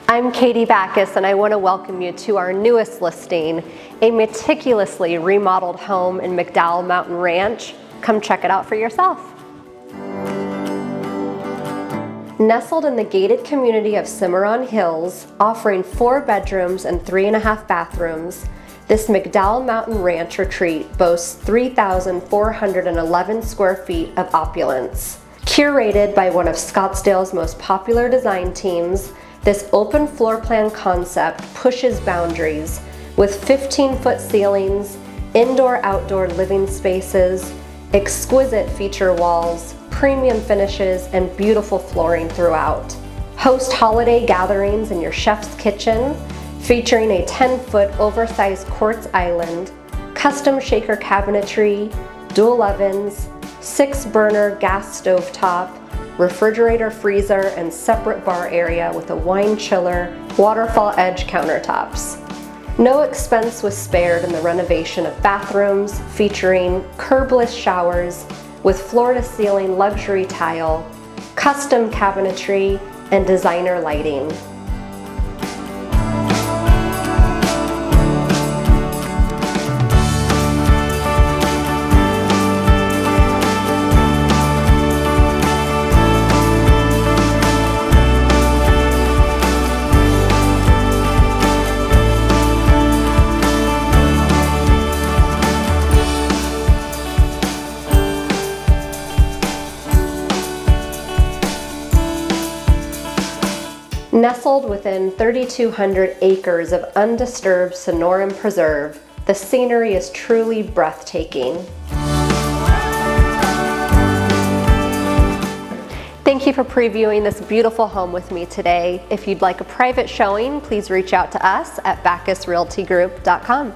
I'm Katie Backus, and I want to welcome you to our newest listing, a meticulously remodeled home in McDowell Mountain Ranch. Come check it out for yourself. Nestled in the gated community of Cimarron Hills, offering 4 bedrooms and 3.5 bathrooms, this McDowell Mountain Ranch retreat boasts 3,411 square feet of opulence. Curated by one of Scottsdale's most popular design teams, this open floor plan concept pushes boundaries with 15-foot ceilings, indoor-outdoor living spaces, exquisite feature walls, premium finishes, and beautiful flooring throughout. Host holiday gatherings in your chef's kitchen, featuring a 10-foot oversized quartz island, custom shaker cabinetry, dual ovens, 6-burner gas stovetop, refrigerator, freezer, and separate bar area with a wine chiller, waterfall edge countertops. No expense was spared in the renovation of bathrooms, featuring curbless showers with floor-to-ceiling luxury tile, custom cabinetry, and designer lighting. Nestled within 3,200 acres of undisturbed Sonoran Preserve, the scenery is truly breathtaking. Thank you for previewing this beautiful home with me today. If you'd like a private showing, please reach out to us at backusrealtygroup.com.